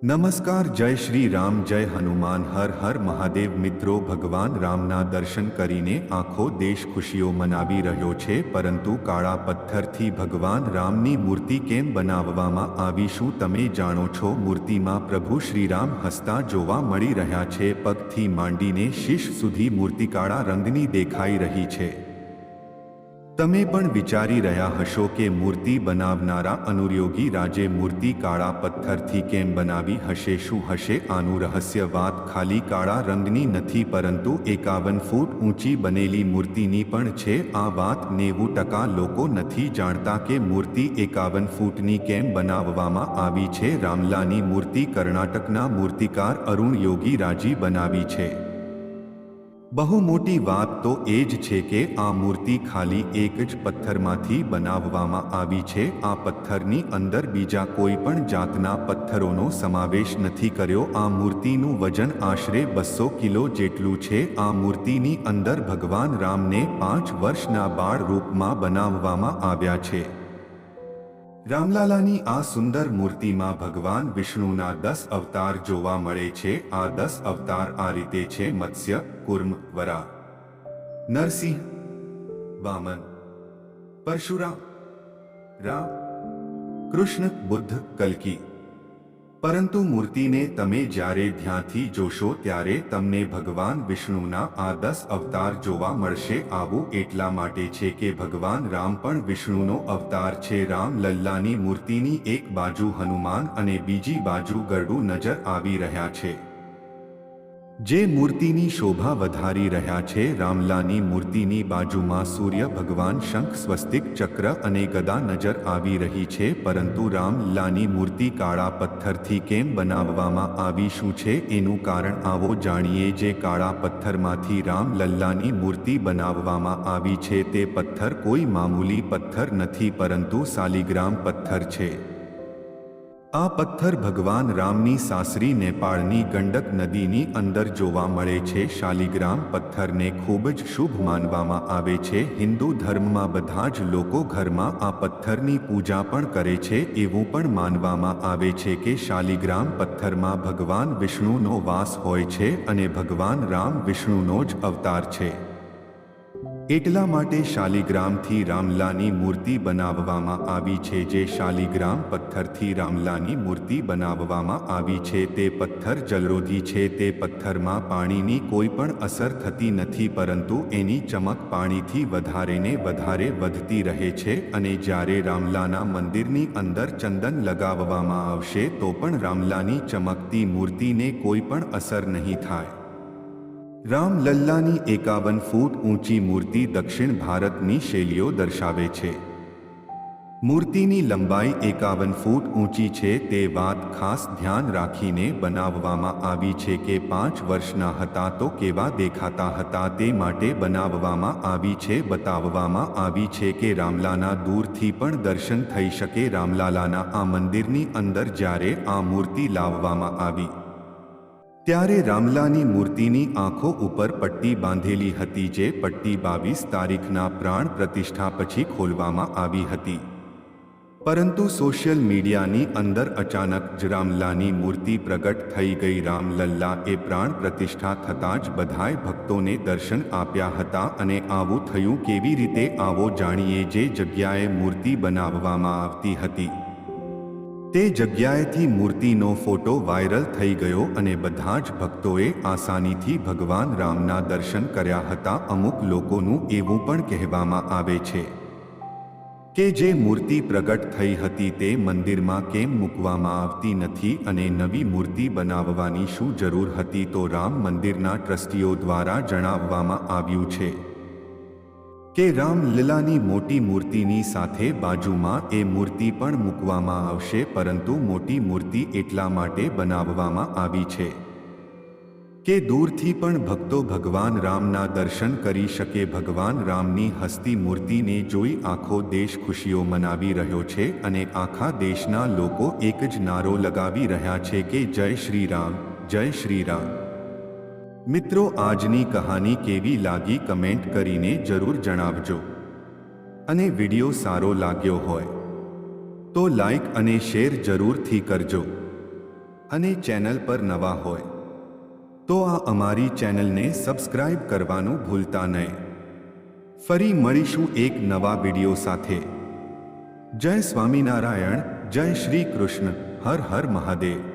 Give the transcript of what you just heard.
નમસ્કાર, જય શ્રી રામ, જય હનુમાન, હર હર મહાદેવ. મિત્રો, ભગવાન રામના દર્શન કરીને આખો દેશ ખુશીઓ મનાવી રહ્યો છે, પરંતુ કાળા પથ્થરથી ભગવાન રામની મૂર્તિ કેમ બનાવવામાં આવી, શું તમે જાણો છો? મૂર્તિમાં પ્રભુ શ્રીરામ હસતા જોવા મળી રહ્યા છે. પગથી માંડીને શીશ સુધી મૂર્તિ કાળા રંગની દેખાઈ રહી છે. તમે પણ વિચારી રહ્યા હશો કે મૂર્તિ બનાવનારા અનુયોગી રાજે મૂર્તિ કાળા પથ્થરથી કેમ બનાવી હશે? શું હશે આનું રહસ્ય? વાત ખાલી કાળા રંગની નથી, પરંતુ 51 ફૂટ ઊંચી બનેલી મૂર્તિની પણ છે. આ વાત 90% લોકો નથી જાણતા કે મૂર્તિ 51 ફૂટની કેમ બનાવવામાં આવી છે. રામલાની મૂર્તિ કર્ણાટકના મૂર્તિકાર અરુણ યોગી રાજી બનાવી છે. બહુ મોટી વાત તો એ જ છે કે આ મૂર્તિ ખાલી એક જ પથ્થરમાંથી બનાવવામાં આવી છે. આ પથ્થરની અંદર બીજા કોઈ પણ જાતના પથ્થરોનો સમાવેશ નથી કર્યો. આ મૂર્તિનું વજન આશરે 200 કિલો જેટલું છે. આ મૂર્તિની અંદર ભગવાન રામને 5 વર્ષના બાળ રૂપમાં બનાવવામાં આવ્યા છે. રામલાલાની આ સુંદર મૂર્તિમાં ભગવાન વિષ્ણુના 10 અવતાર જોવા મળે છે. આ 10 અવતાર આ રીતે છે: મત્સ્ય, કૂર્મ, વરાહ, નરસિંહ, વામન, પરશુરામ, રામ, કૃષ્ણ, બુદ્ધ, કલ્કી. પરંતુ મૂર્તિને તમે જ્યારે ધ્યાનથી જોશો ત્યારે તમને ભગવાન વિષ્ણુના આ 10 અવતાર જોવા મળશે. આવું એટલા માટે છે કે ભગવાન રામ પણ વિષ્ણુનો અવતાર છે. રામ લલ્લાની મૂર્તિની એક બાજુ હનુમાન અને બીજી બાજુ ગરુડ નજર આવી રહ્યા છે, જે મૂર્તિની શોભા વધારી રહ્યા છે. રામલાની મૂર્તિની બાજુમાં સૂર્ય ભગવાન, શંખ, સ્વસ્તિક, ચક્ર અને ગદા નજર આવી રહી છે. પરંતુ રામલાની મૂર્તિ કાળા પથ્થરથી કેમ બનાવવામાં આવી? શું છે એનું કારણ? આવો જાણીએ. જે કાળા પથ્થરમાંથી રામલલ્લાની મૂર્તિ બનાવવામાં આવી છે તે પથ્થર કોઈ મામૂલી પથ્થર નથી, પરંતુ શાલિગ્રામ પથ્થર છે. આ પથ્થર ભગવાન રામની સાસરી નેપાળની ગંડક નદીની અંદર જોવા મળે છે. શાલિગ્રામ પથ્થરને ખૂબ જ શુભ માનવામાં આવે છે. હિન્દુ ધર્મમાં બધા જ લોકો ઘરમાં આ પથ્થરની પૂજા પણ કરે છે. એવું પણ માનવામાં આવે છે કે શાલિગ્રામ પથ્થરમાં ભગવાન વિષ્ણુનો વાસ હોય છે અને ભગવાન રામ વિષ્ણુનો જ અવતાર છે. એટલા માટે શાલિગ્રામથી રામલાની મૂર્તિ બનાવવામાં આવી છે. જે શાલિગ્રામ પથ્થરથી રામલાની મૂર્તિ બનાવવામાં આવી છે તે પથ્થર જલરોધી છે. તે પથ્થરમાં પાણીની કોઈ પણ અસર થતી નથી, પરંતુ એની ચમક પાણીથી વધારે ને વધારે વધતી રહે છે. અને જ્યારે રામલાના મંદિરની અંદર ચંદન લગાવવામાં આવશે તો પણ રામલાની ચમકતી મૂર્તિને કોઈ પણ અસર નહીં થાય. રામલલ્લાની 51 ફૂટ ઊંચી મૂર્તિ દક્ષિણ ભારતની શૈલીઓ દર્શાવે છે. મૂર્તિની લંબાઈ 51 ફૂટ ઊંચી છે. તે વાત ખાસ ધ્યાન રાખીને બનાવવામાં આવી છે કે 5 વર્ષના હતા તો કેવા દેખાતા હતા તે માટે બનાવવામાં આવી છે. બતાવવામાં આવી છે કે રામલાના દૂરથી પણ દર્શન થઈ શકે. રામલાલાના આ મંદિરની અંદર જ્યારે આ મૂર્તિ લાવવામાં આવી ત્યારે રામલાની મૂર્તિની આંખો ઉપર પટ્ટી બાંધેલી હતી. જે પટ્ટી 22 તારીખના પ્રાણ પ્રતિષ્ઠા પછી ખોલવામાં આવી હતી. પરંતુ સોશિયલ મીડિયાની અંદર અચાનક જ રામલાની મૂર્તિ પ્રગટ થઈ ગઈ. રામલલ્લા એ પ્રાણ પ્રતિષ્ઠા થતાં જ બધાય ભક્તોને દર્શન આપ્યા હતા. અને આવું થયું કેવી રીતે? આવો જાણીએ. જે જગ્યાએ મૂર્તિ બનાવવામાં આવતી હતી તે જગ્યાએથી મૂર્તિનો ફોટો વાયરલ થઈ ગયો અને બધા જ ભક્તોએ આસાનીથી ભગવાન રામના દર્શન કર્યા હતા. અમુક લોકોનું એવું પણ કહેવામાં આવે છે કે જે મૂર્તિ પ્રગટ થઈ હતી તે મંદિરમાં કેમ મૂકવામાં આવતી નથી અને નવી મૂર્તિ બનાવવાની શું જરૂર હતી? તો રામ મંદિરના ટ્રસ્ટીઓ દ્વારા જણાવવામાં આવ્યું છે કે રામલલ્લાની મોટી મૂર્તિની સાથે બાજુમાં એ મૂર્તિ પણ મૂકવામાં આવશે. પરંતુ મોટી મૂર્તિ એટલા માટે બનાવવામાં આવી છે કે દૂરથી પણ ભક્તો ભગવાન રામના દર્શન કરી શકે. ભગવાન રામની હસતી મૂર્તિને જોઈ આખો દેશ ખુશીઓ મનાવી રહ્યો છે અને આખા દેશના લોકો એક જ નારો લગાવી રહ્યા છે કે જય શ્રી રામ, જય શ્રી રામ. મિત્રો, આજની કહાની કેવી લાગી કમેન્ટ કરીને જરૂર જણાવજો. અને વિડિયો સારો લાગ્યો હોય તો લાઈક અને શેર જરૂરથી કરજો. અને ચેનલ પર નવા હોય તો આ અમારી ચેનલને સબસ્ક્રાઇબ કરવાનું ભૂલતા નહીં. ફરી મળીશું એક નવા વિડિયો સાથે. જય સ્વામિનારાયણ. જય શ્રી કૃષ્ણ. હર હર મહાદેવ.